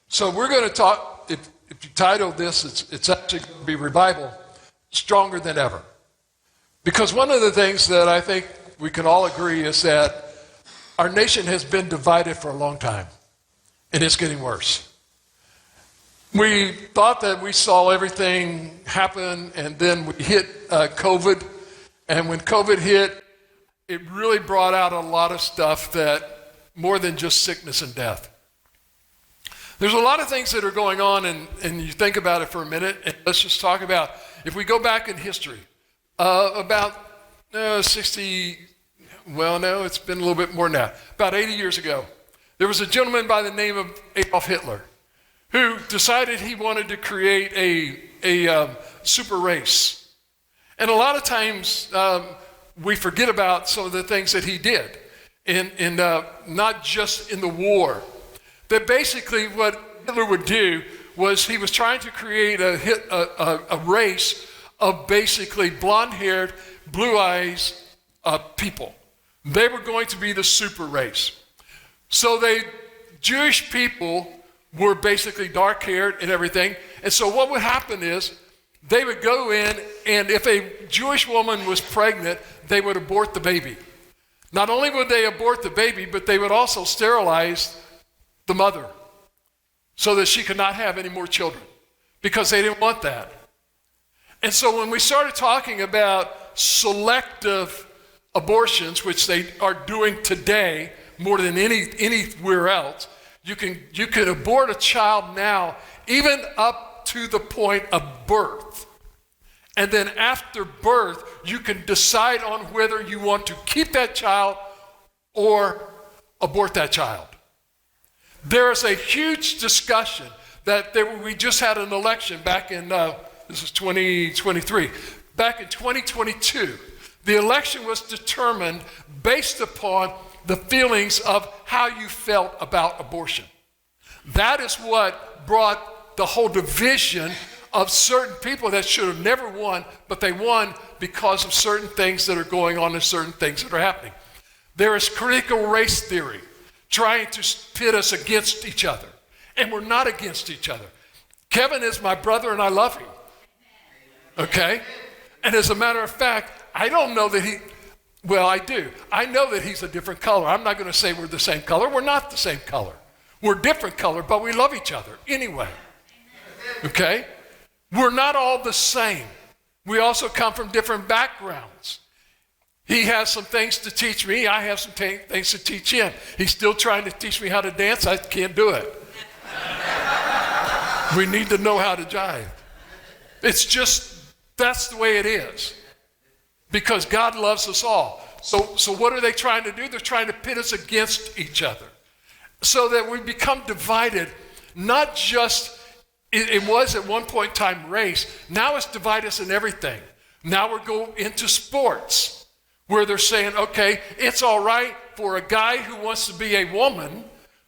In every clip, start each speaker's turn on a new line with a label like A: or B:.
A: So we're going to talk, if you title this, it's actually going to be Revival, Stronger Than Ever. Because one of the things that I think we can all agree is that our nation has been divided for a long time, and it's getting worse. We thought that we saw everything happen, and then we hit COVID, and when COVID hit, it really brought out a lot of stuff that more than just sickness and death. There's a lot of things that are going on, and you think about it for a minute, and let's just talk about, if we go back in history, about 60, well, no, it's been a little bit more than that. About 80 years ago, there was a gentleman by the name of Adolf Hitler who decided he wanted to create a super race. And a lot of times we forget about some of the things that he did, and not just in the war. That basically what Hitler would do was he was trying to create a race of basically blonde-haired, blue-eyes people. They were going to be the super race. So Jewish people were basically dark-haired and everything. And so what would happen is they would go in, and if a Jewish woman was pregnant, they would abort the baby. Not only would they abort the baby, but they would also sterilize the mother so that she could not have any more children because they didn't want that. And so when we started talking about selective abortions, which they are doing today more than anywhere else, you can abort a child now even up to the point of birth. And then after birth, you can decide on whether you want to keep that child or abort that child. There is a huge discussion that we just had an election back in, this is 2023. Back in 2022, the election was determined based upon the feelings of how you felt about abortion. That is what brought the whole division of certain people that should have never won, but they won because of certain things that are going on and certain things that are happening. There is critical race theory trying to pit us against each other, and we're not against each other. Kevin is my brother, and I love him, okay? And as a matter of fact, I don't know that well, I do. I know that he's a different color. I'm not going to say we're the same color. We're not the same color. We're different color, but we love each other anyway, okay? We're not all the same. We also come from different backgrounds. He has some things to teach me. I have some things to teach him. He's still trying to teach me how to dance. I can't do it. We need to know how to jive. It's just, that's the way it is. Because God loves us all. So what are they trying to do? They're trying to pit us against each other. So that we become divided, not just, it was at one point in time race. Now it's divide us in everything. Now we're going into sports, where they're saying, okay, it's all right for a guy who wants to be a woman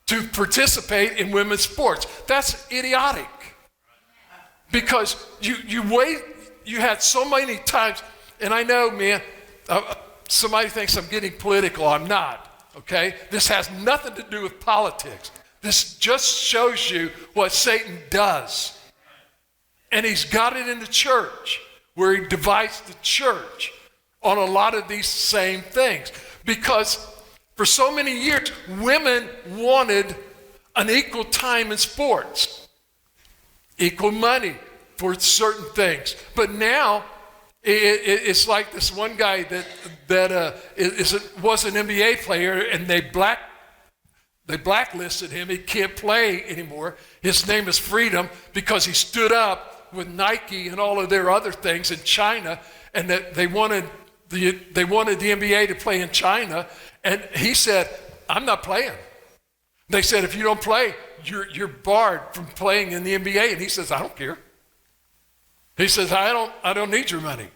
A: to participate in women's sports. That's idiotic. Because you had so many times, and I know, man, somebody thinks I'm getting political. I'm not, okay? This has nothing to do with politics. This just shows you what Satan does. And he's got it in the church, where he divides the church on a lot of these same things. Because for so many years, women wanted an equal time in sports, equal money for certain things. But now, it's like this one guy that was an NBA player, and they blacklisted him. He can't play anymore. His name is Freedom, because he stood up with Nike and all of their other things in China, and that they wanted the NBA to play in China, and he said, I'm not playing. They said, if you don't play, you're barred from playing in the NBA. And he says, I don't care. He says, I don't need your money,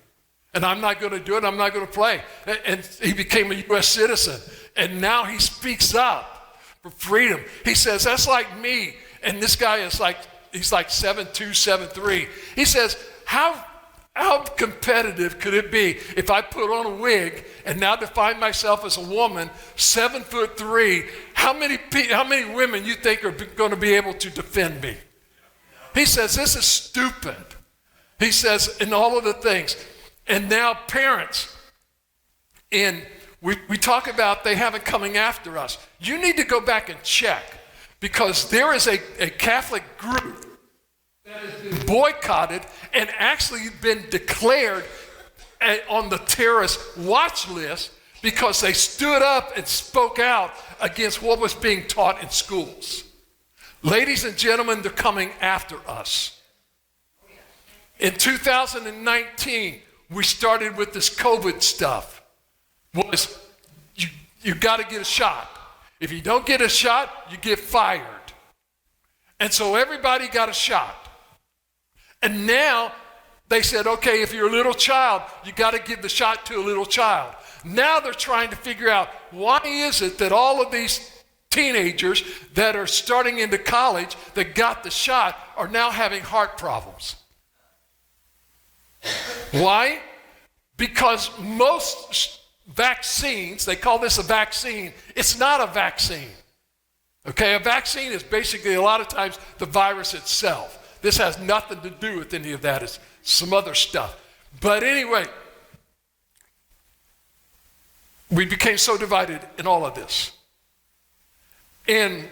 A: and I'm not going to do it. I'm not going to play. And he became a U.S. citizen, and now he speaks up for freedom. He says, that's like me. And this guy is like, he's like 7'2", 7'3". He says, how How competitive could it be if I put on a wig and now define myself as a woman, 7'3"? How many women you think are going to be able to defend me? He says, this is stupid. He says, and all of the things. And now parents, and we talk about they haven't coming after us. You need to go back and check, because there is a Catholic group that has been boycotted and actually been declared on the terrorist watch list because they stood up and spoke out against what was being taught in schools. Ladies and gentlemen, they're coming after us. In 2019, we started with this COVID stuff. You got to get a shot. If you don't get a shot, you get fired. And so everybody got a shot. And now they said, okay, if you're a little child, you got to give the shot to a little child. Now they're trying to figure out, why is it that all of these teenagers that are starting into college that got the shot are now having heart problems? Why? Because most vaccines, they call this a vaccine, it's not a vaccine. Okay, a vaccine is basically a lot of times the virus itself. This has nothing to do with any of that. It's some other stuff. But anyway, we became so divided in all of this. In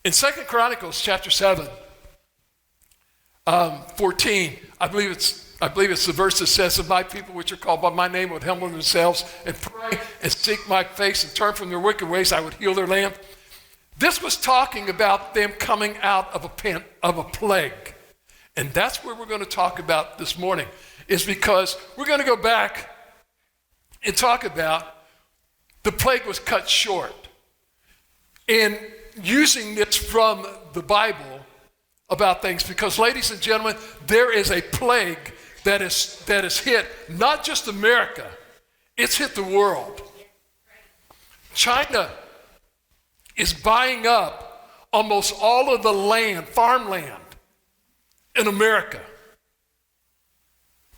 A: 2 Chronicles chapter 7, 14, I believe it's the verse that says, if my people which are called by my name would humble themselves and pray and seek my face and turn from their wicked ways, I would heal their land. This was talking about them coming out of a plague. And that's where we're going to talk about this morning, is because we're going to go back and talk about the plague was cut short. And using this from the Bible about things, because ladies and gentlemen, there is a plague that is hit not just America, it's hit the world. China is buying up almost all of the land, farmland in America.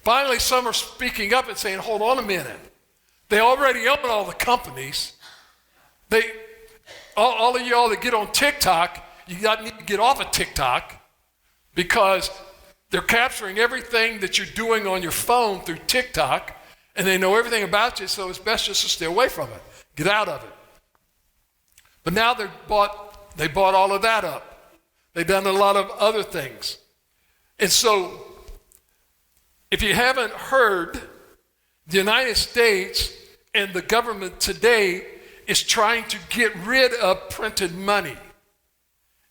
A: Finally, some are speaking up and saying, hold on a minute. They already own all the companies. All of y'all that get on TikTok, you need to get off of TikTok, because they're capturing everything that you're doing on your phone through TikTok, and they know everything about you, so it's best just to stay away from it. Get out of it. But now they bought all of that up. They've done a lot of other things. And so, if you haven't heard, the United States and the government today is trying to get rid of printed money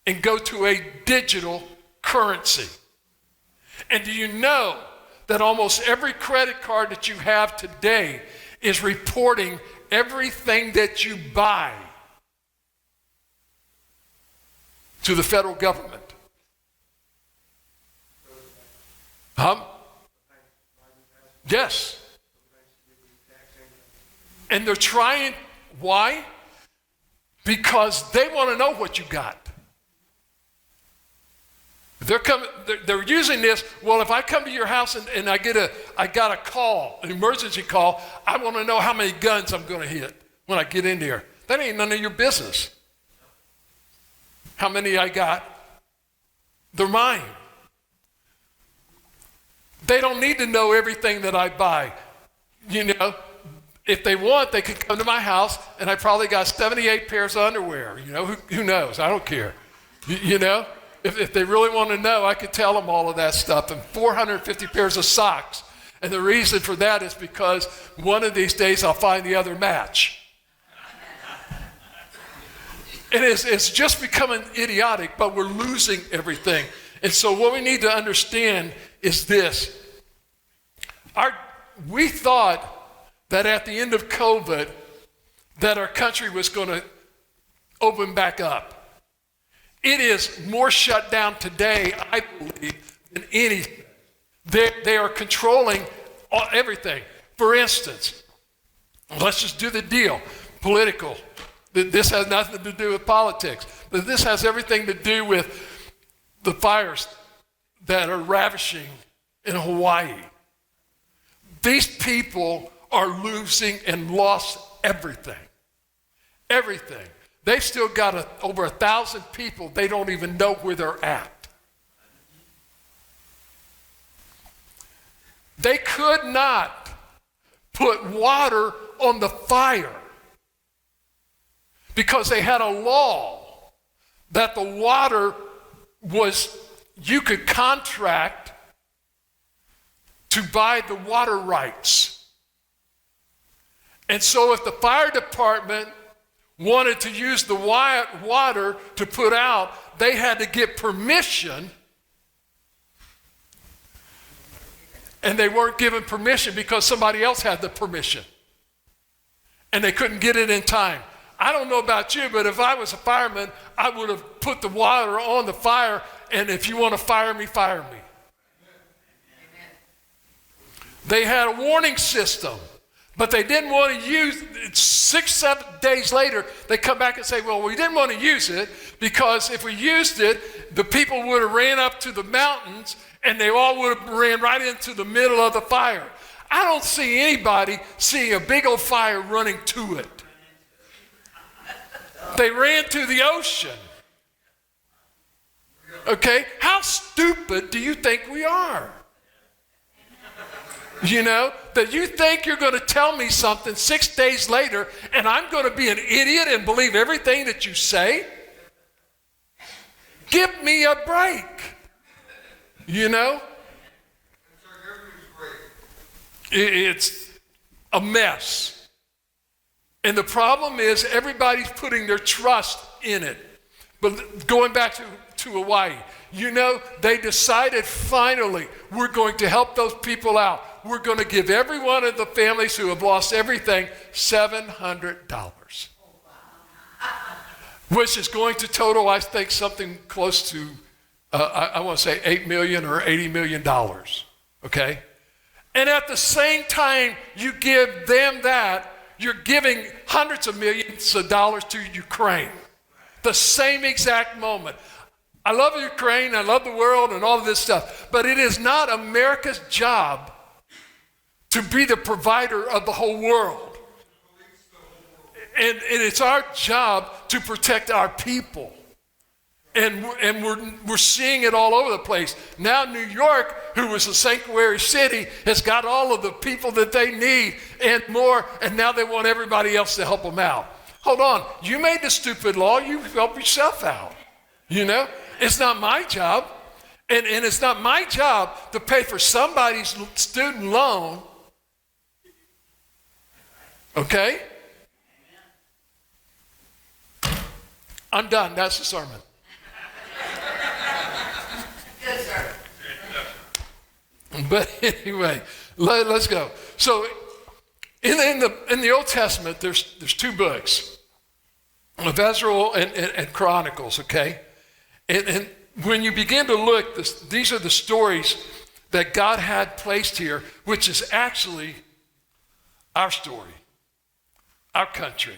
A: and go to a digital currency. And do you know that almost every credit card that you have today is reporting everything that you buy to the federal government? Yes. And they're trying, why? Because they want to know what you got. They're using this, well, if I come to your house and I got a call, an emergency call, I want to know how many guns I'm going to hit when I get in there. That ain't none of your business. How many I got? They're mine. They don't need to know everything that I buy. You know, if they want, they can come to my house, and I probably got 78 pairs of underwear. You know, who knows? I don't care. You know, if they really want to know, I could tell them all of that stuff. And 450 pairs of socks. And the reason for that is because one of these days I'll find the other match. And it's just becoming idiotic, but we're losing everything. And so what we need to understand is this. We thought that at the end of COVID, that our country was going to open back up. It is more shut down today, I believe, than anything. They are controlling everything. For instance, let's just do the deal. Political. This has nothing to do with politics. But this has everything to do with the fires that are ravishing in Hawaii. These people are losing and lost everything. Everything. They've still got over 1,000 people. They don't even know where they're at. They could not put water on the fire because they had a law that the water was, you could contract to buy the water rights. And so if the fire department wanted to use the water to put out, they had to get permission. And they weren't given permission because somebody else had the permission. And they couldn't get it in time. I don't know about you, but if I was a fireman, I would have put the water on the fire, and if you want to fire me, fire me. They had a warning system, but they didn't want to use it. 6-7 days later, they come back and say, well, we didn't want to use it because if we used it, the people would have ran up to the mountains and they all would have ran right into the middle of the fire. I don't see anybody seeing a big old fire running to it. They ran to the ocean. Okay? How stupid do you think we are? You know, that you think you're going to tell me something 6 days later and I'm going to be an idiot and believe everything that you say? Give me a break. You know? It's a mess. And the problem is everybody's putting their trust in it. But going back to Hawaii, you know, they decided finally we're going to help those people out. We're going to give every one of the families who have lost everything $700. Which is going to total, I think, something close to, I want to say $8 million or $80 million. Okay? And at the same time you give them that, you're giving hundreds of millions of dollars to Ukraine. The same exact moment. I love Ukraine, I love the world and all of this stuff, but it is not America's job to be the provider of the whole world. And it's our job to protect our people. And we're seeing it all over the place. Now New York, who was a sanctuary city, has got all of the people that they need and more, and now they want everybody else to help them out. Hold on, you made the stupid law, you help yourself out. You know, it's not my job, and it's not my job to pay for somebody's student loan. Okay? I'm done, that's the sermon.
B: Good, sir.
A: But anyway, let's go. So in the Old Testament, there's two books of Ezra and Chronicles, okay? And when you begin to look, these are the stories that God had placed here, which is actually our story, our country.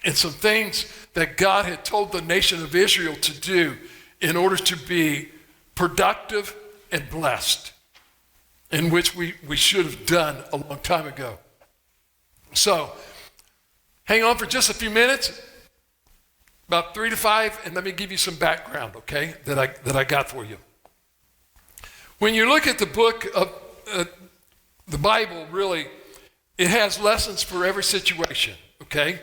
A: And some things that God had told the nation of Israel to do in order to be productive and blessed, in which we should have done a long time ago. So, hang on for just a few minutes, about 3 to 5, and let me give you some background, okay, that I got for you. When you look at the book of the Bible, really, it has lessons for every situation, okay?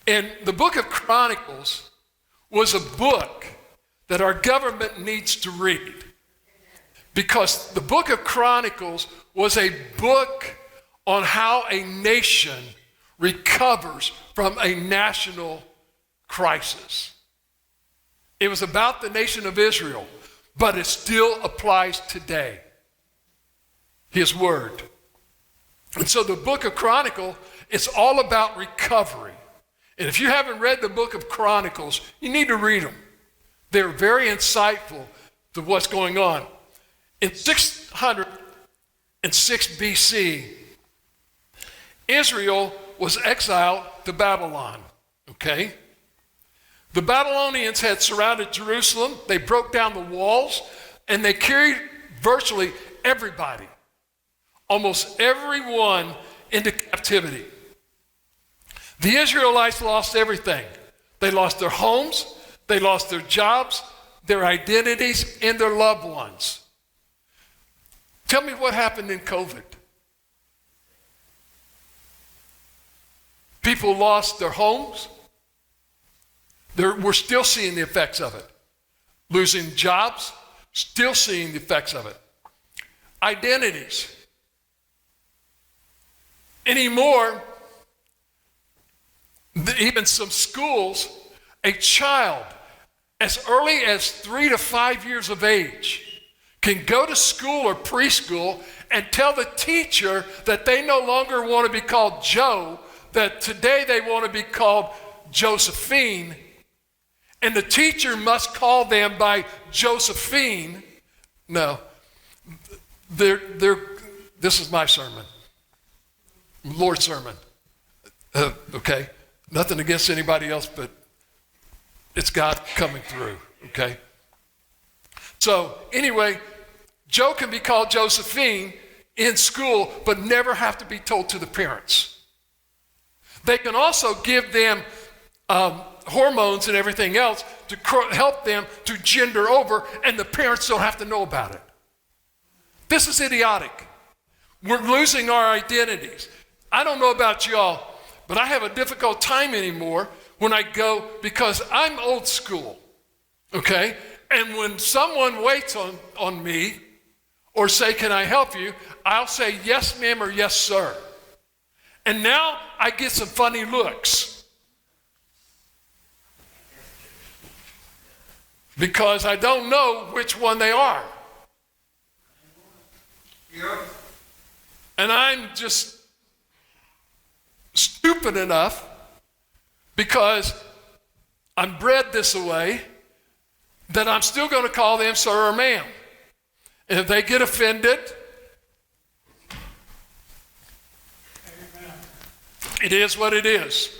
A: And the book of Chronicles was a book that our government needs to read, because the book of Chronicles was a book on how a nation recovers from a national crisis. It was about the nation of Israel, but it still applies today. His word. And so the book of Chronicles is all about recovery. And if you haven't read the book of Chronicles, you need to read them. They're very insightful to what's going on. In 606 BC, Israel was exiled to Babylon, okay? The Babylonians had surrounded Jerusalem. They broke down the walls, and they carried virtually everybody almost everyone into captivity. The Israelites lost everything. They lost their homes, they lost their jobs, their identities, and their loved ones. Tell me what happened in COVID. People lost their homes. We're still seeing the effects of it. Losing jobs, still seeing the effects of it. Identities. Anymore, even some schools, a child as early as 3 to 5 years of age can go to school or preschool and tell the teacher that they no longer want to be called Joe, that today they want to be called Josephine, and the teacher must call them by Josephine. No, this is my sermon, Lord's sermon. Okay, nothing against anybody else, but it's God coming through. Okay. So anyway, Joe can be called Josephine in school, but never have to be told to the parents. They can also give them hormones and everything else to help them to gender over, and the parents don't have to know about it. This is idiotic. We're losing our identities. I don't know about y'all, but I have a difficult time anymore when I go, because I'm old school, okay? And when someone waits on me or say, can I help you? I'll say, yes, ma'am, or yes, sir. And now I get some funny looks because I don't know which one they are. And I'm just stupid enough, because I'm bred this way, that I'm still going to call them sir or ma'am. And if they get offended, it is what it is.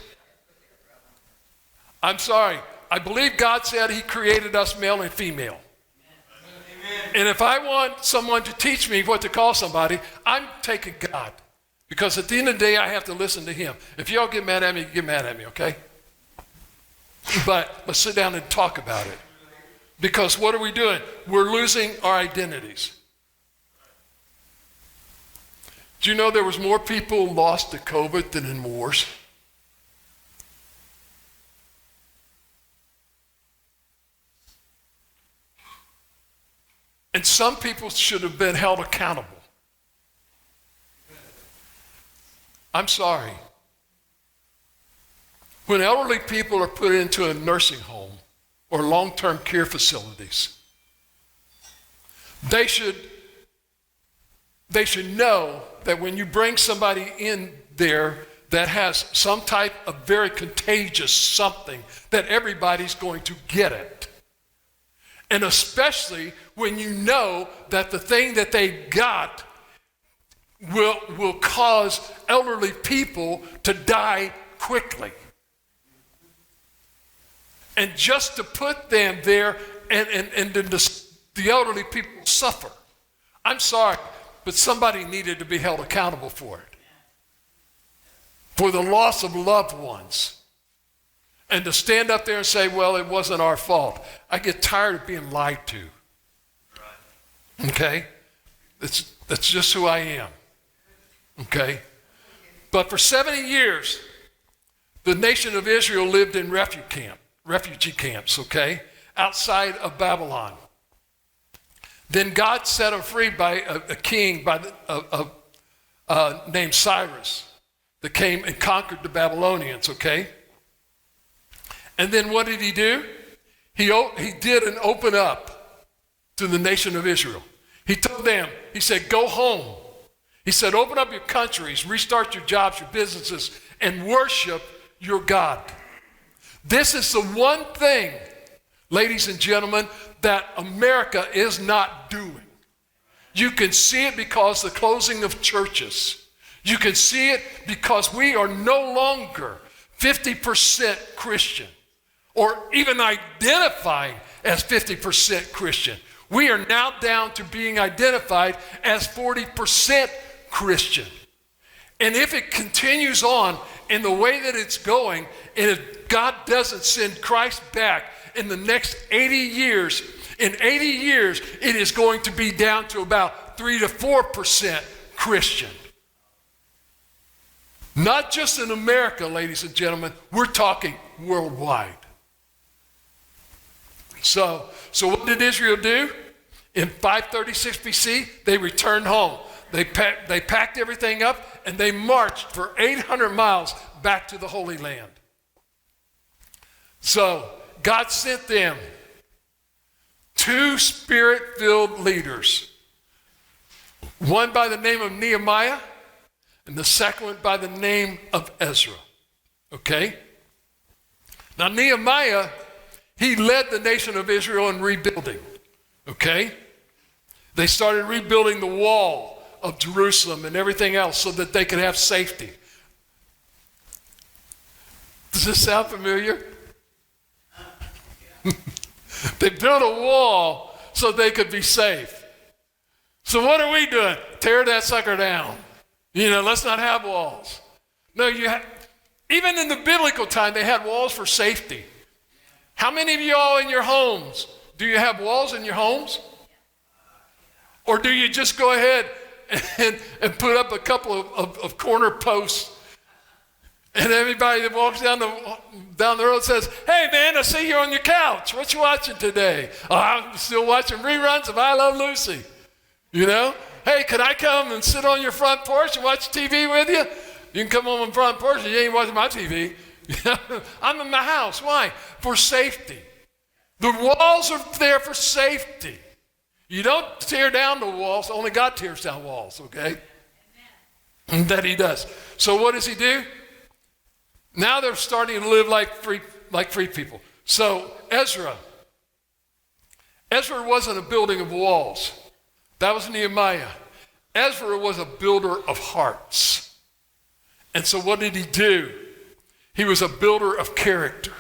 A: I'm sorry. I believe God said he created us male and female. Amen. And if I want someone to teach me what to call somebody, I'm taking God. Because at the end of the day, I have to listen to him. If y'all get mad at me, get mad at me, okay? But let's sit down and talk about it. Because what are we doing? We're losing our identities. Do you know there was more people lost to COVID than in wars? And some people should have been held accountable. I'm sorry. When elderly people are put into a nursing home or long-term care facilities, they should know that when you bring somebody in there that has some type of very contagious something, that everybody's going to get it. And especially when you know that the thing that they got will cause elderly people to die quickly. And just to put them there and the elderly people suffer. I'm sorry, but somebody needed to be held accountable for it. For the loss of loved ones. And to stand up there and say, well, it wasn't our fault. I get tired of being lied to. Okay? That's just who I am. Okay? But for 70 years, the nation of Israel lived in refugee camps, okay? Outside of Babylon. Then God set them free by a king named Cyrus that came and conquered the Babylonians, okay? And then what did he do? He did an open up to the nation of Israel. He told them, he said, go home. He said, open up your countries, restart your jobs, your businesses, and worship your God. This is the one thing, ladies and gentlemen, that America is not doing. You can see it because of the closing of churches. You can see it because we are no longer 50% Christian or even identifying as 50% Christian. We are now down to being identified as 40% Christian. And if it continues on in the way that it's going, and if God doesn't send Christ back in the next 80 years, in 80 years, it is going to be down to about 3 to 4% Christian. Not just in America, ladies and gentlemen, we're talking worldwide. So what did Israel do? In 536 BC, they returned home. They packed everything up and they marched for 800 miles back to the Holy Land. So God sent them 2 spirit-filled leaders. One by the name of Nehemiah and the second one by the name of Ezra. Okay? Now Nehemiah, he led the nation of Israel in rebuilding. Okay? They started rebuilding the wall of Jerusalem and everything else so that they could have safety. Does this sound familiar? They built a wall so they could be safe. So what are we doing? Tear that sucker down. Let's not have walls. No, even in the biblical time, they had walls for safety. How many of y'all in your homes, do you have walls in your homes? Or do you just go ahead and put up a couple of corner posts, and everybody that walks down the road says, "Hey man, I see you on your couch. What you watching today?" "Oh, I'm still watching reruns of I Love Lucy." "Hey, can I come and sit on your front porch and watch TV with you?" "You can come on the front porch and you ain't watching my TV." I'm in my house. Why? For safety. The walls are there for safety. You don't tear down the walls. Only God tears down walls, okay? And that he does. So what does he do? Now they're starting to live like free people. So Ezra wasn't a building of walls. That was Nehemiah. Ezra was a builder of hearts. And so what did he do? He was a builder of character.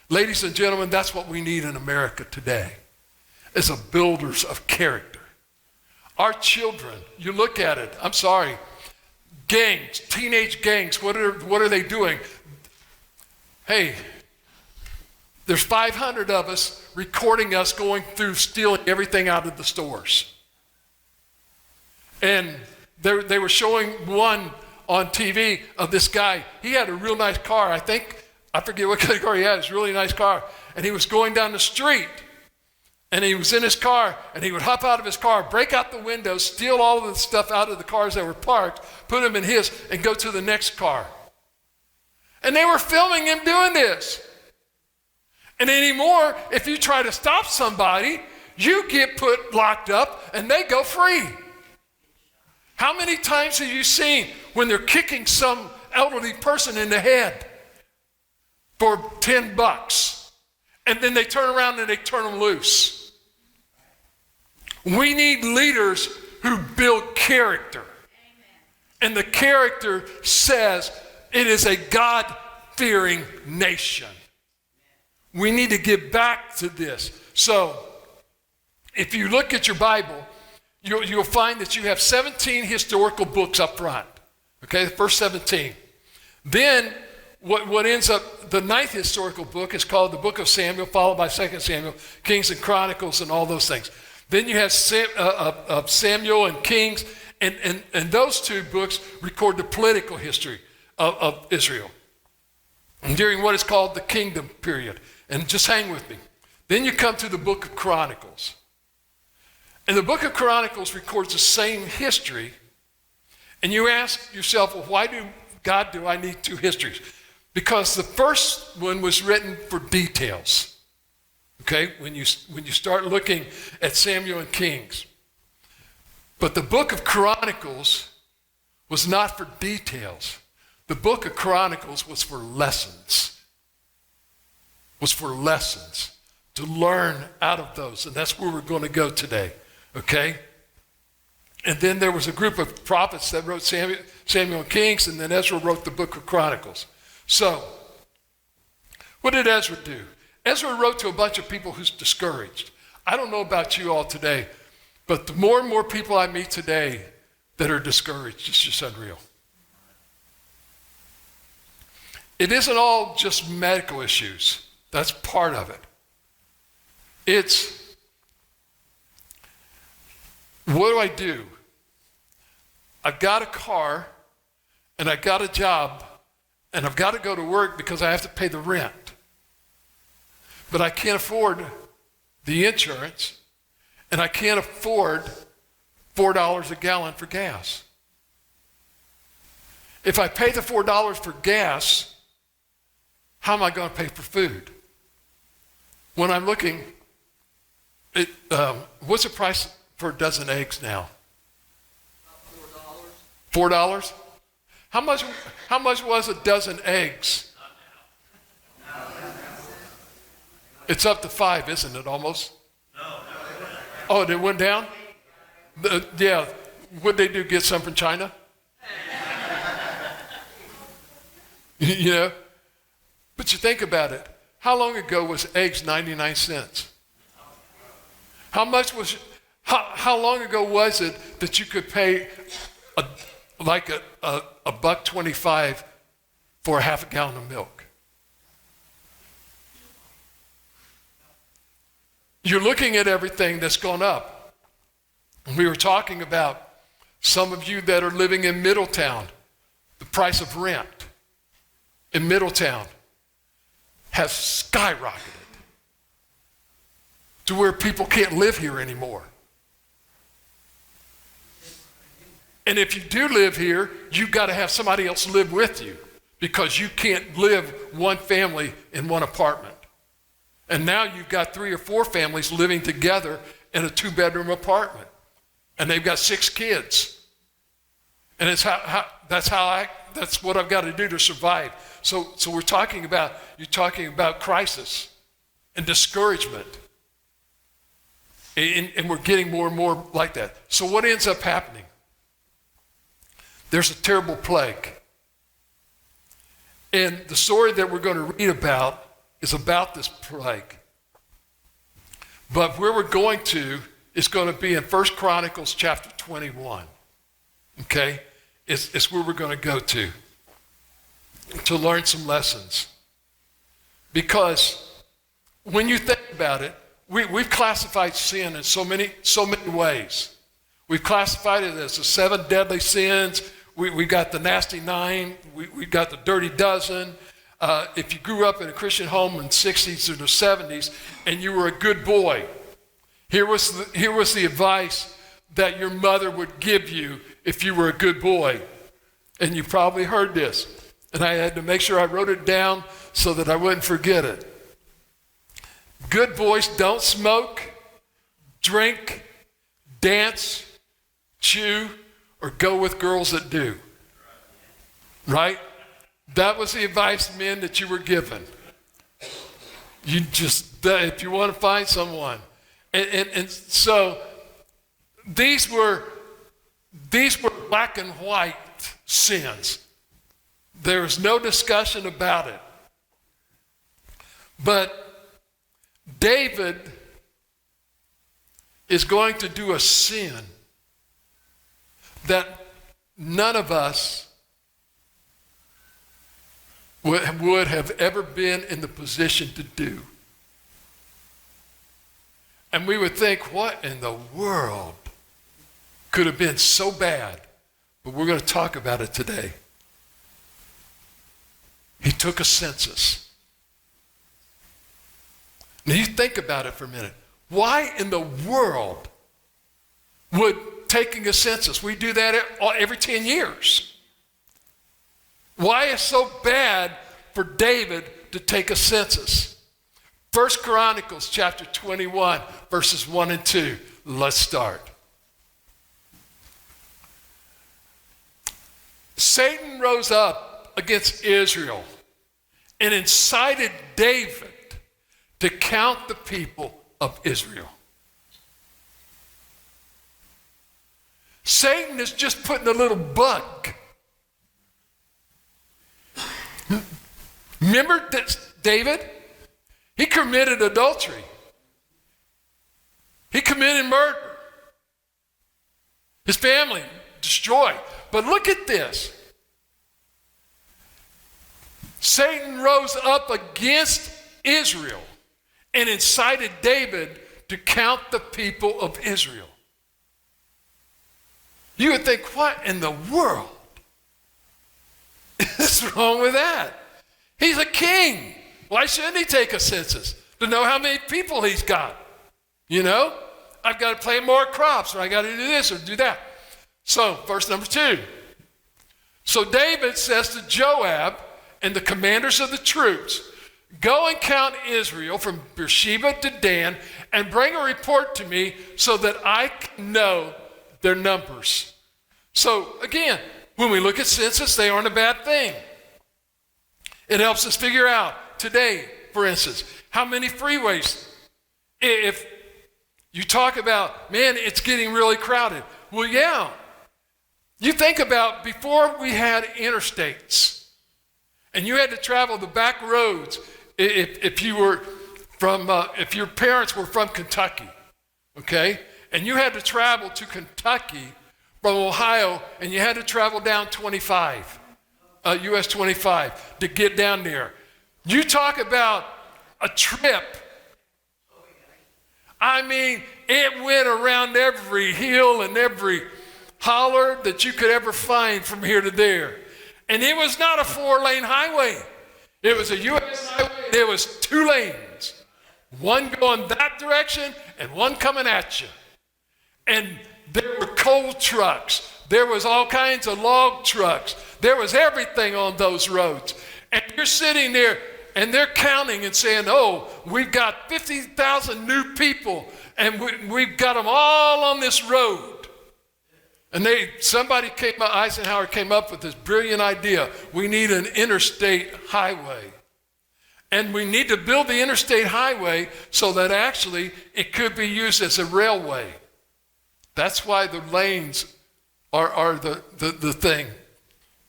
A: Ladies and gentlemen, that's what we need in America today, is a builders of character. Our children, you look at it, I'm sorry, gangs, teenage gangs, what are they doing? Hey, there's 500 of us recording us going through stealing everything out of the stores. And they were showing one on TV of this guy. He had a real nice car. I forget what kind of car he had. It was a really nice car. And he was going down the street. And he was in his car, and he would hop out of his car, break out the windows, steal all of the stuff out of the cars that were parked, put them in his, and go to the next car. And they were filming him doing this. And anymore, if you try to stop somebody, you get locked up, and they go free. How many times have you seen when they're kicking some elderly person in the head for $10, and then they turn around and they turn them loose? We need leaders who build character. Amen. And the character says it is a God-fearing nation. We need to get back to this. So, if you look at your Bible, you'll find that you have 17 historical books up front. Okay, the first 17. Then, what ends up, the 9th historical book is called the Book of Samuel, followed by 2 Samuel, Kings and Chronicles, and all those things. Then you have Samuel and Kings, and those 2 books record the political history of Israel and during what is called the kingdom period. And just hang with me. Then you come to the Book of Chronicles. And the Book of Chronicles records the same history. And you ask yourself, well, why do I need 2 histories? Because the first one was written for details. Okay, when you start looking at Samuel and Kings. But the Book of Chronicles was not for details. The Book of Chronicles was for lessons. To learn out of those. And that's where we're going to go today. Okay? And then there was a group of prophets that wrote Samuel and Kings, and then Ezra wrote the Book of Chronicles. So, what did Ezra do? Ezra wrote to a bunch of people who's discouraged. I don't know about you all today, but the more and more people I meet today that are discouraged. It's just unreal. It isn't all just medical issues. That's part of it. It's, what do? I've got a car, and I've got a job, and I've got to go to work because I have to pay the rent. But I can't afford the insurance, and I can't afford $4 a gallon for gas. If I pay the $4 for gas, how am I going to pay for food? When I'm looking, what's the price for a dozen eggs now? $4. How much was a dozen eggs? It's up to $5, isn't it, almost? No. Oh, it went down? Yeah. What'd they do, get some from China? You know? But you think about it. How long ago was eggs 99 cents? How long ago was it that you could pay like a $1.25 for a half a gallon of milk? You're looking at everything that's gone up. We were talking about some of you that are living in Middletown. The price of rent in Middletown has skyrocketed to where people can't live here anymore. And if you do live here, you've got to have somebody else live with you because you can't live one family in one apartment. And now you've got 3 or 4 families living together in a 2-bedroom apartment. And they've got 6 kids. And it's that's what I've got to do to survive. So you're talking about crisis and discouragement. And we're getting more and more like that. So what ends up happening? There's a terrible plague. And the story that we're going to read about is about this plague. But where we're going to is going to be in 1 Chronicles chapter 21. Okay? It's where we're going to go to learn some lessons. Because when you think about it, we've classified sin in so many ways. We've classified it as the 7 deadly sins. We got the nasty 9. We got the dirty dozen. If you grew up in a Christian home in the 60s or the 70s and you were a good boy, here was the advice that your mother would give you if you were a good boy. And you probably heard this. And I had to make sure I wrote it down so that I wouldn't forget it. Good boys don't smoke, drink, dance, chew, or go with girls that do. Right? That was the advice, men, that you were given. You just, if you want to find someone. And so these were black and white sins. There's no discussion about it. But David is going to do a sin that none of us would have ever been in the position to do. And we would think, what in the world could have been so bad? But we're going to talk about it today. He took a census. Now you think about it for a minute. Why in the world would taking a census, we do that every 10 years. Why is it so bad for David to take a census? 1 Chronicles chapter 21, verses 1 and 2. Let's start. Satan rose up against Israel and incited David to count the people of Israel. Satan is just putting a little bug. Remember that David? He committed adultery. He committed murder. His family destroy. But look at this. Satan rose up against Israel and incited David to count the people of Israel. You would think, what in the world is wrong with that? He's a king. Why shouldn't he take a census to know how many people he's got? You know, I've got to plant more crops, or I got to do this or do that. So, verse number 2. So David says to Joab and the commanders of the troops, go and count Israel from Beersheba to Dan and bring a report to me so that I can know their numbers. So again, when we look at census, they aren't a bad thing. It helps us figure out today, for instance, how many freeways. If you talk about, man, it's getting really crowded. Well, yeah. You think about before we had interstates and you had to travel the back roads if you were from, if your parents were from Kentucky, okay? And you had to travel to Kentucky from Ohio, and you had to travel down 25, US 25 to get down there. You talk about a trip. I mean, it went around every hill and every holler that you could ever find from here to there. And it was not a 4-lane highway. It was a US highway. There was 2 lanes. One going that direction and one coming at you. And there were coal trucks. There was all kinds of log trucks. There was everything on those roads. And you're sitting there and they're counting and saying, oh, we've got 50,000 new people and we've got them all on this road. And Eisenhower came up with this brilliant idea. We need an interstate highway. And we need to build the interstate highway so that actually it could be used as a railway. That's why the lanes are the thing.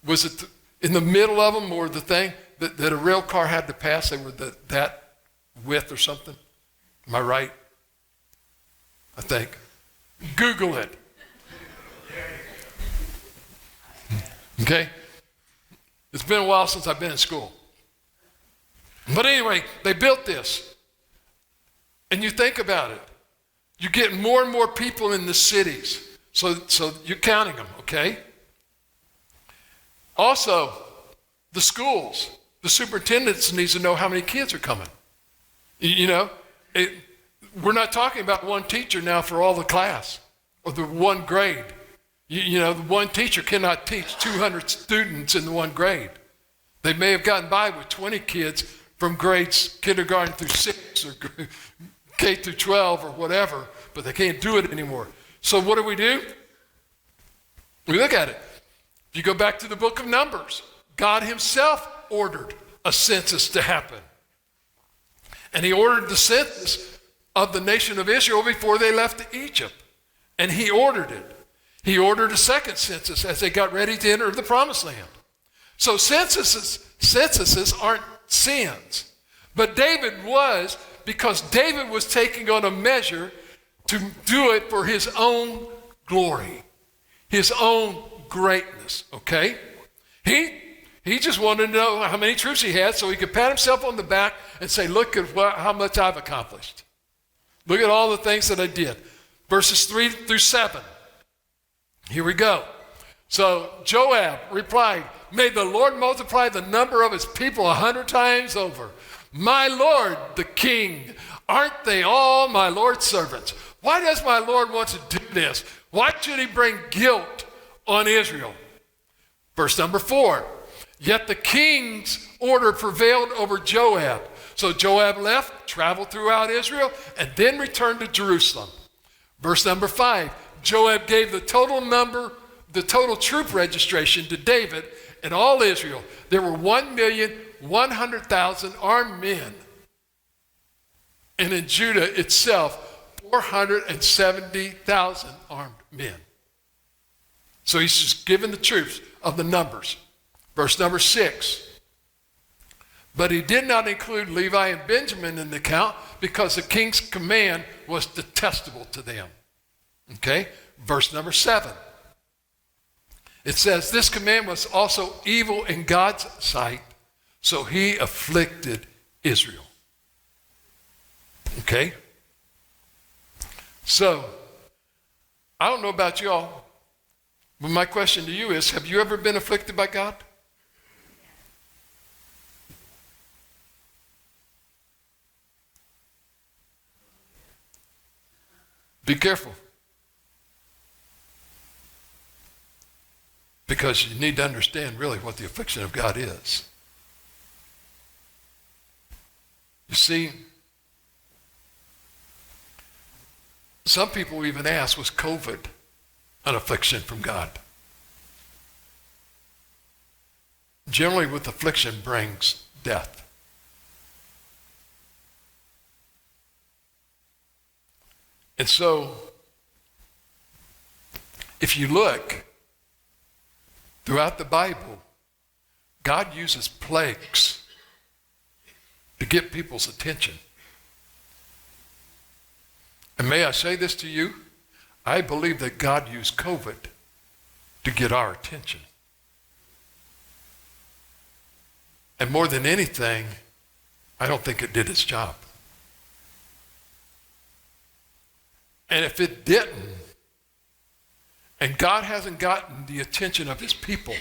A: Was it in the middle of them or the thing that a rail car had to pass? They were that width or something? Am I right? I think. Google it. Okay? It's been a while since I've been in school. But anyway, they built this. And you think about it. You're getting more and more people in the cities. So you're counting them, okay? Also, the schools. The superintendents needs to know how many kids are coming. You know, we're not talking about one teacher now for all the class or the one grade. You know, the one teacher cannot teach 200 students in the one grade. They may have gotten by with 20 kids from grades kindergarten through 6 or K through 12 or whatever, but they can't do it anymore. So what do? We look at it. If you go back to the book of Numbers, God himself ordered a census to happen. And he ordered the census of the nation of Israel before they left Egypt. And he ordered it. He ordered a second census as they got ready to enter the promised land. So censuses aren't sins. But David was, because David was taking on a measure to do it for his own glory, his own greatness, okay? He just wanted to know how many troops he had so he could pat himself on the back and say, look at how much I've accomplished. Look at all the things that I did. Verses 3 through 7. Here we go. So Joab replied, may the Lord multiply the number of his people 100 times over. My Lord, the king, aren't they all my Lord's servants? Why does my Lord want to do this? Why should he bring guilt on Israel? Verse number 4. Yet the king's order prevailed over Joab. So Joab left, traveled throughout Israel, and then returned to Jerusalem. Verse number 5. Joab gave the total troop registration to David and all Israel. There were 1,100,000 armed men. And in Judah itself, 470,000 armed men. So he's just given the troops of the numbers. Verse number 6. But he did not include Levi and Benjamin in the count because the king's command was detestable to them. Okay? Verse number 7. It says, this command was also evil in God's sight, so he afflicted Israel. Okay? So, I don't know about y'all, but my question to you is, have you ever been afflicted by God? Be careful. Because you need to understand really what the affliction of God is. You see, some people even ask, was COVID an affliction from God? Generally, with affliction brings death. And so, if you look throughout the Bible, God uses plagues to get people's attention. And may I say this to you? I believe that God used COVID to get our attention. And more than anything, I don't think it did its job. And if it didn't, and God hasn't gotten the attention of his people,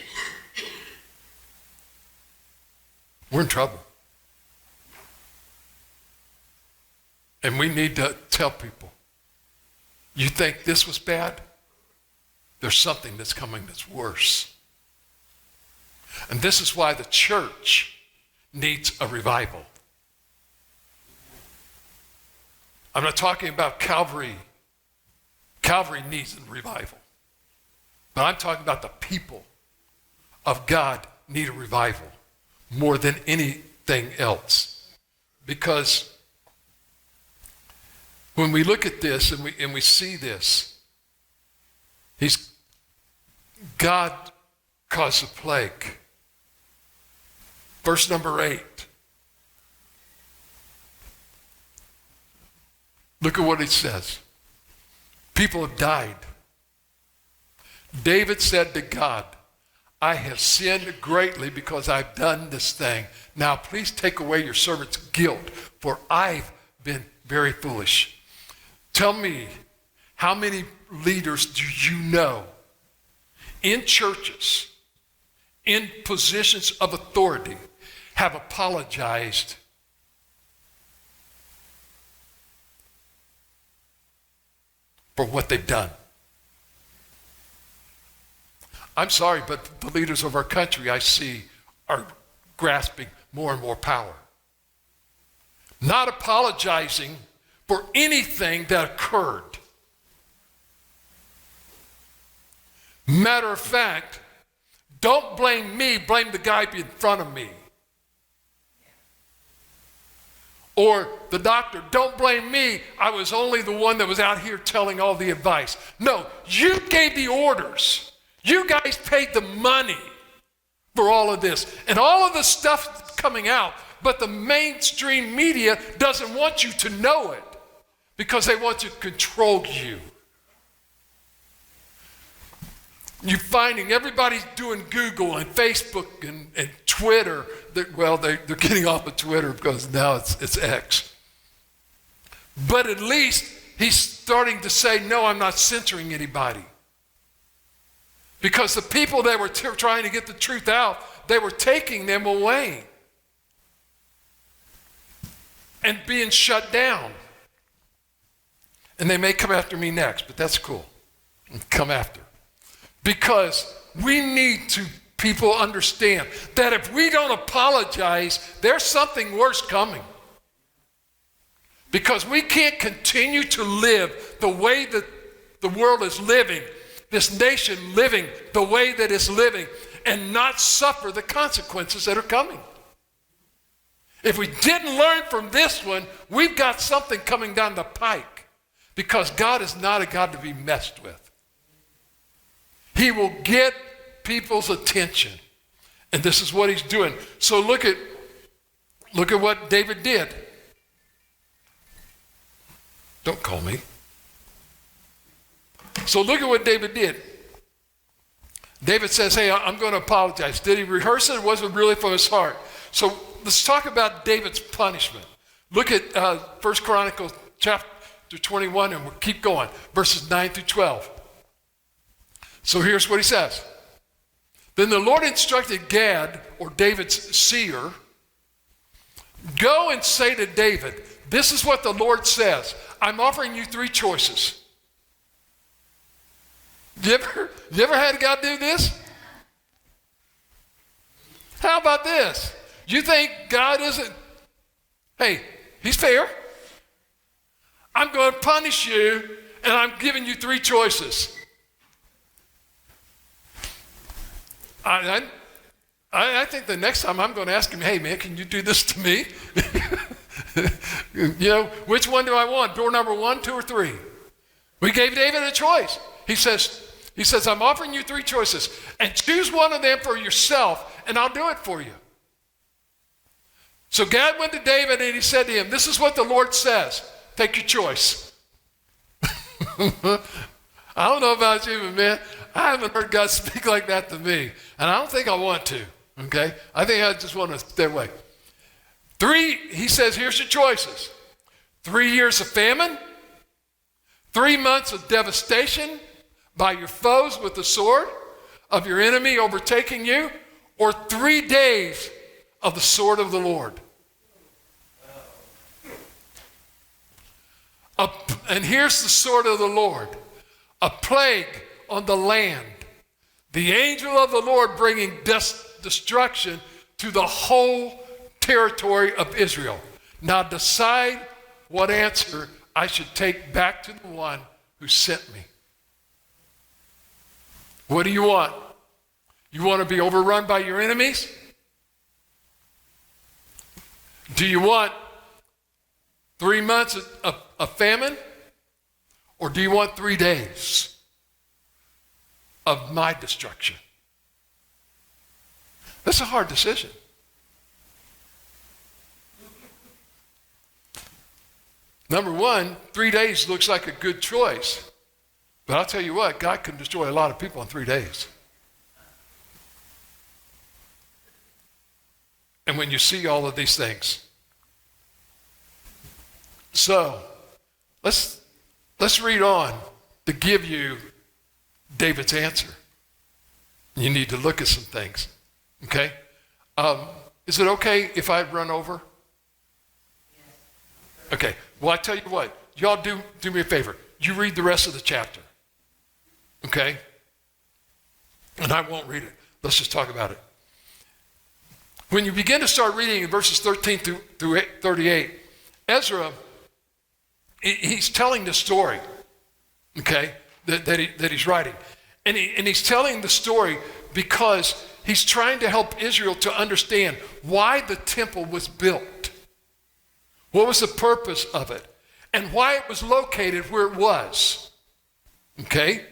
A: we're in trouble. And we need to tell people, you think this was bad? There's something that's coming that's worse. And this is why the church needs a revival. I'm not talking about Calvary. Calvary needs a revival. But I'm talking about the people of God need a revival more than anything else. Because when we look at this and we see this, God caused a plague. Verse number 8. Look at what it says. People have died. David said to God, I have sinned greatly because I've done this thing. Now please take away your servant's guilt, for I've been very foolish. Tell me, how many leaders do you know in churches, in positions of authority, have apologized for what they've done? I'm sorry, but the leaders of our country, I see, are grasping more and more power. Not apologizing for anything that occurred. Matter of fact, don't blame me, blame the guy in front of me. Or the doctor, don't blame me, I was only the one that was out here telling all the advice. No, you gave the orders. You guys paid the money for all of this. And all of the stuff coming out, but the mainstream media doesn't want you to know it because they want to control you. You're finding everybody's doing Google and Facebook and Twitter. They're getting off of Twitter because now it's X. But at least he's starting to say, no, I'm not censoring anybody. Because the people that were trying to get the truth out, they were taking them away and being shut down. And they may come after me next, but that's cool. Come after. Because we need to, people understand that if we don't apologize, there's something worse coming. Because we can't continue to live the way that the world is living, this nation living the way that it's living, and not suffer the consequences that are coming. If we didn't learn from this one, we've got something coming down the pike, because God is not a God to be messed with. He will get people's attention, and this is what he's doing. So look at what David did. Don't call me. So look at what David did. David says, hey, I'm going to apologize. Did he rehearse it? It wasn't really from his heart. So let's talk about David's punishment. Look at 1 Chronicles chapter 21, and we'll keep going, verses 9 through 12. So here's what he says. Then the Lord instructed Gad, or David's seer, go and say to David, this is what the Lord says. I'm offering you 3 choices. You ever had God do this? How about this? You think God isn't, hey, he's fair. I'm going to punish you, and I'm giving you 3 choices. I think the next time I'm going to ask him, hey, man, can you do this to me? Which one do I want? Door number 1, 2, or 3? We gave David a choice. He says, I'm offering you 3 choices, and choose one of them for yourself, and I'll do it for you. So Gad went to David, and he said to him, this is what the Lord says. Take your choice. I don't know about you, but man, I haven't heard God speak like that to me, and I don't think I want to, okay? I think I just want to stay away. 3, he says, here's your choices. 3 years of famine, 3 months of devastation by your foes with the sword of your enemy overtaking you, or 3 days of the sword of the Lord. And here's the sword of the Lord, a plague on the land, the angel of the Lord bringing destruction to the whole territory of Israel. Now decide what answer I should take back to the one who sent me. What do you want? You want to be overrun by your enemies? Do you want 3 months of famine? Or do you want 3 days of my destruction? That's a hard decision. Number 1, 3 days looks like a good choice. But I'll tell you what, God can destroy a lot of people in 3 days. And when you see all of these things. So, let's read on to give you David's answer. You need to look at some things, okay? Is it okay if I run over? Okay, well, I tell you what, y'all do me a favor. You read the rest of the chapter, okay? And I won't read it. Let's just talk about it. When you begin to start reading in verses 13 through 38, Ezra, he's telling the story, okay, that he's writing. And he's telling the story because he's trying to help Israel to understand why the temple was built. What was the purpose of it? And why it was located where it was. Okay?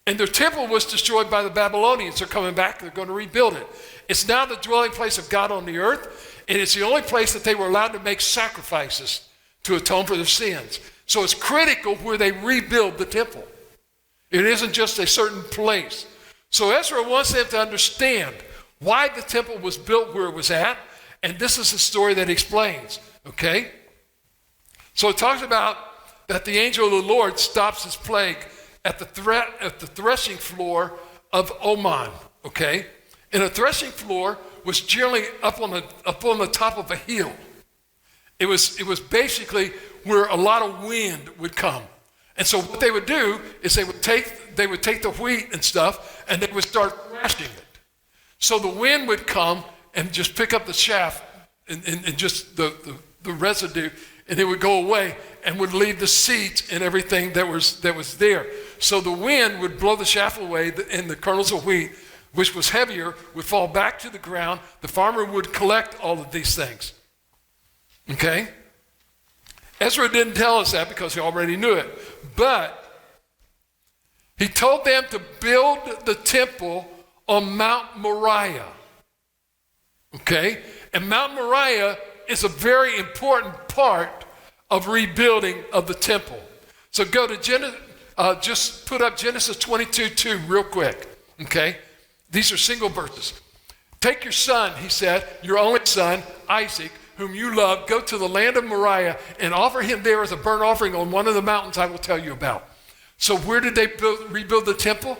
A: And their temple was destroyed by the Babylonians. They're coming back. They're going to rebuild it. It's now the dwelling place of God on the earth. And it's the only place that they were allowed to make sacrifices to atone for their sins. So it's critical where they rebuild the temple. It isn't just a certain place. So Ezra wants them to understand why the temple was built where it was at. And this is the story that explains. Okay? So it talks about that the angel of the Lord stops his plague at the threshing floor of Oman. Okay? And a threshing floor was generally up on the top of a hill. It was basically where a lot of wind would come. And so what they would do is they would take the wheat and stuff and they would start thrashing it. So the wind would come and just pick up the chaff and just the residue, and it would go away and would leave the seeds and everything that was there. So the wind would blow the chaff away, and the kernels of wheat, which was heavier, would fall back to the ground. The farmer would collect all of these things. Okay? Ezra didn't tell us that because he already knew it. But he told them to build the temple on Mount Moriah. Okay? And Mount Moriah is a very important part of rebuilding of the temple. So go to just put up Genesis 22:2 real quick. Okay? These are single verses. Take your son, he said, your only son, Isaac, whom you love, go to the land of Moriah and offer him there as a burnt offering on one of the mountains I will tell you about. So where did they rebuild the temple?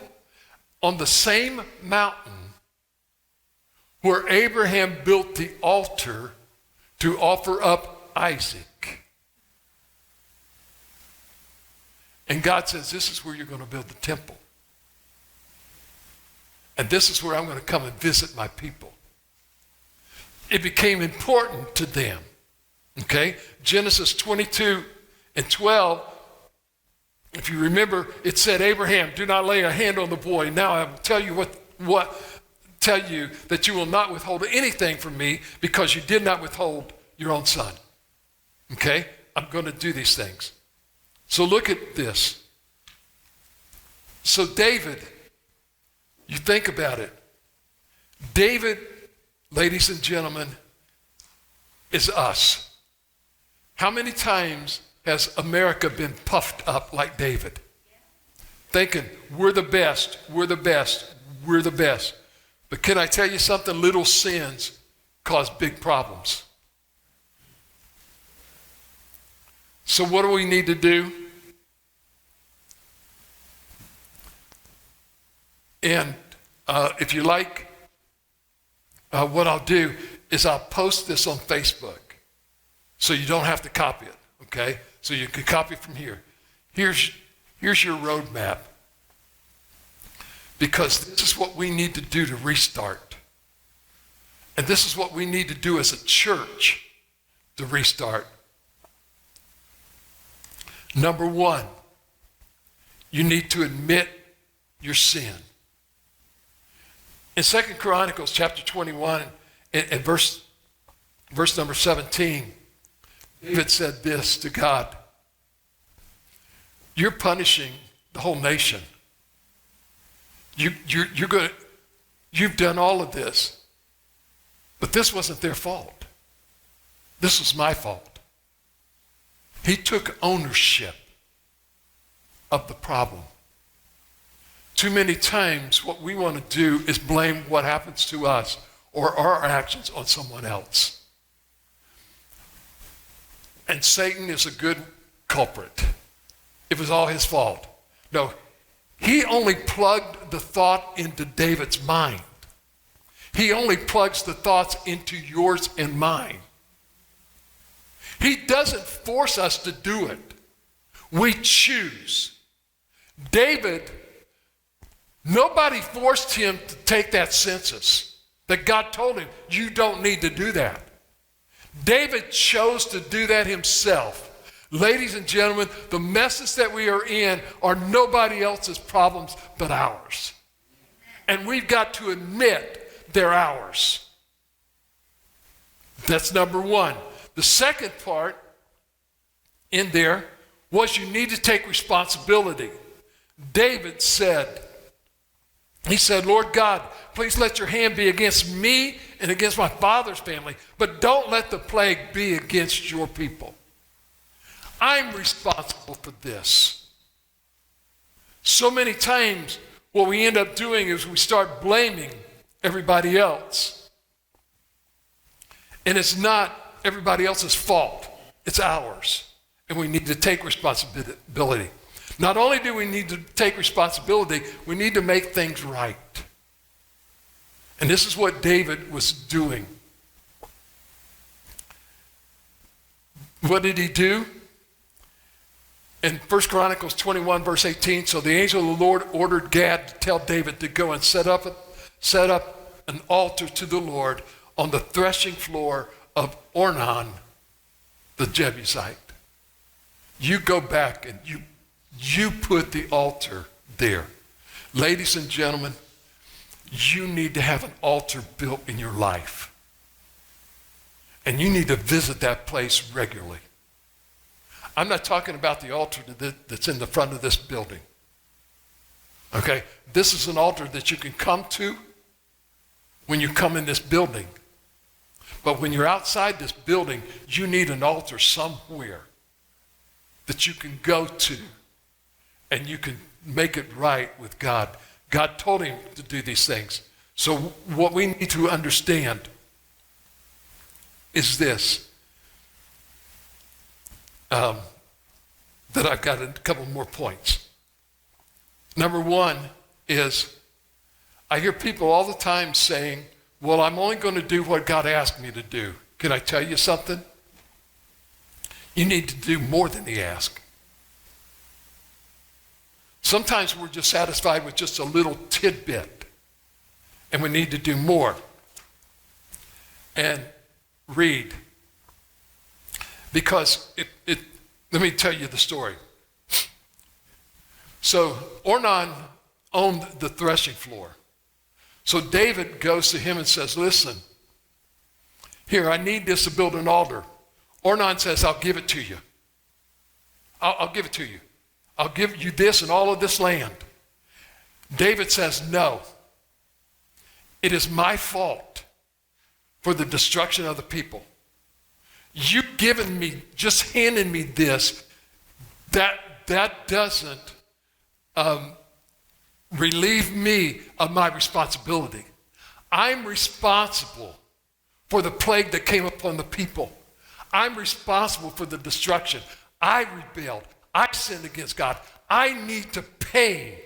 A: On the same mountain where Abraham built the altar to offer up Isaac. And God says, this is where you're going to build the temple. And this is where I'm going to come and visit my people. It became important to them. Okay? Genesis 22 and 12, if you remember, it said, Abraham, do not lay a hand on the boy. Now I will tell you tell you that you will not withhold anything from me because you did not withhold your own son. Okay? I'm going to do these things. So look at this. So David, you think about it. David, ladies and gentlemen, is us. How many times has America been puffed up like David? Thinking, we're the best, we're the best, we're the best. But can I tell you something? Little sins cause big problems. So what do we need to do? And if you like, what I'll do is I'll post this on Facebook so you don't have to copy it, okay? So you can copy from here. Here's your roadmap. Because this is what we need to do to restart. And this is what we need to do as a church to restart. Number one, you need to admit your sin. In 2 Chronicles chapter 21 and verse number 17, David said this to God, you're punishing the whole nation. You've done all of this, but this wasn't their fault. This was my fault. He took ownership of the problem. Too many times what we want to do is blame what happens to us or our actions on someone else. And Satan is a good culprit. It was all his fault. No, he only plugged the thought into David's mind. He only plugs the thoughts into yours and mine. He doesn't force us to do it. We choose. David, nobody forced him to take that census. That God told him, you don't need to do that. David chose to do that himself. Ladies and gentlemen, the messes that we are in are nobody else's problems but ours. And we've got to admit they're ours. That's number one. The second part in there was you need to take responsibility. David said, he said, Lord God, please let your hand be against me and against my father's family, but don't let the plague be against your people. I'm responsible for this. So many times what we end up doing is we start blaming everybody else. And it's not everybody else's fault. It's ours. And we need to take responsibility. Not only do we need to take responsibility, we need to make things right. And this is what David was doing. What did he do? In 1 Chronicles 21, verse 18, so the angel of the Lord ordered Gad to tell David to go and set up an altar to the Lord on the threshing floor of Ornan, the Jebusite. You go back and you put the altar there. Ladies and gentlemen, you need to have an altar built in your life. And you need to visit that place regularly. I'm not talking about the altar that's in the front of this building. Okay? This is an altar that you can come to when you come in this building. But when you're outside this building, you need an altar somewhere that you can go to and you can make it right with God. God told him to do these things. So what we need to understand is this, that I've got a couple more points. Number one is, I hear people all the time saying, well, I'm only going to do what God asked me to do. Can I tell you something? You need to do more than he asked. Sometimes we're just satisfied with just a little tidbit, and we need to do more. And read. Because let me tell you the story. So Ornan owned the threshing floor. So David goes to him and says, listen, here, I need this to build an altar. Ornan says, I'll give it to you. I'll give it to you. I'll give you this and all of this land. David says, no. It is my fault for the destruction of the people. You've given me, just handing me this, that doesn't relieve me of my responsibility. I'm responsible for the plague that came upon the people. I'm responsible for the destruction. I rebelled. I sinned against God. I need to pay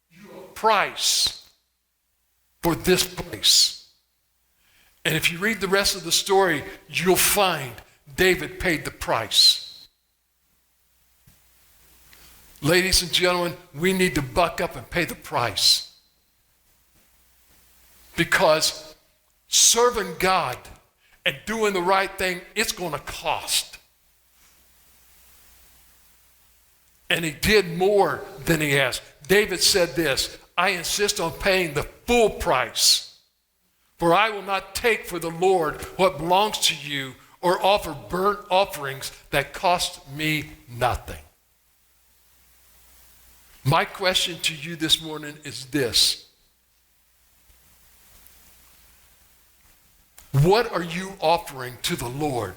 A: you a price for this place. And if you read the rest of the story, you'll find David paid the price. Ladies and gentlemen, we need to buck up and pay the price. Because serving God and doing the right thing, it's going to cost. And he did more than he asked. David said this, I insist on paying the full price, for I will not take for the Lord what belongs to you or offer burnt offerings that cost me nothing. My question to you this morning is this. What are you offering to the Lord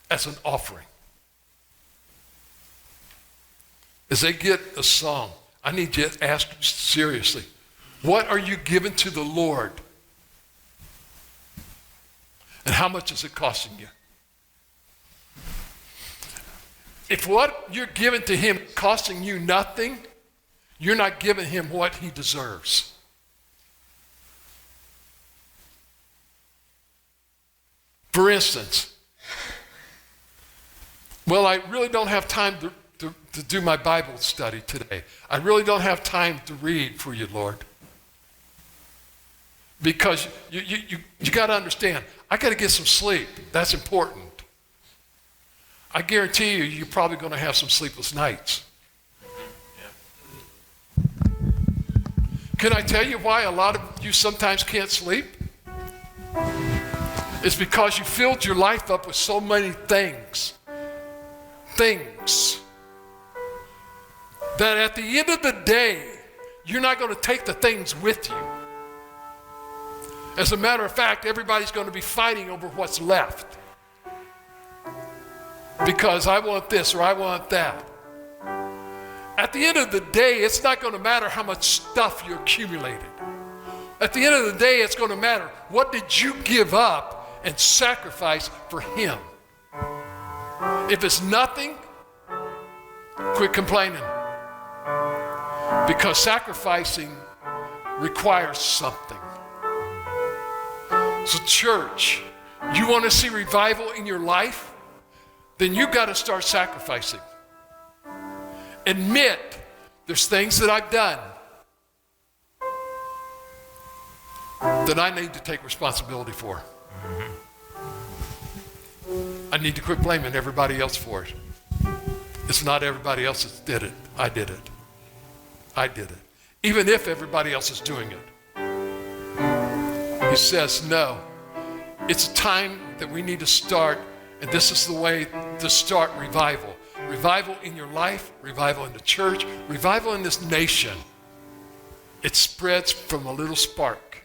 A: as an offering? As they get a song, I need you to ask seriously, what are you giving to the Lord? And how much is it costing you? If what you're giving to him is costing you nothing, you're not giving him what he deserves. For instance, well, I really don't have time to do my Bible study today. I really don't have time to read for you, Lord. Because you got to understand, I got to get some sleep. That's important. I guarantee you, you're probably going to have some sleepless nights. Can I tell you why a lot of you sometimes can't sleep? It's because you filled your life up with so many things. That at the end of the day, you're not going to take the things with you. As a matter of fact, everybody's going to be fighting over what's left. Because I want this or I want that. At the end of the day, it's not going to matter how much stuff you accumulated. At the end of the day, it's going to matter what did you give up and sacrifice for him. If it's nothing, quit complaining. Because sacrificing requires something. So church, you want to see revival in your life? Then you've got to start sacrificing. Admit there's things that I've done that I need to take responsibility for. I need to quit blaming everybody else for it. It's not everybody else that did it. I did it. I did it. Even if everybody else is doing it. He says, no. It's a time that we need to start, and this is the way to start revival. Revival in your life, revival in the church, revival in this nation. It spreads from a little spark.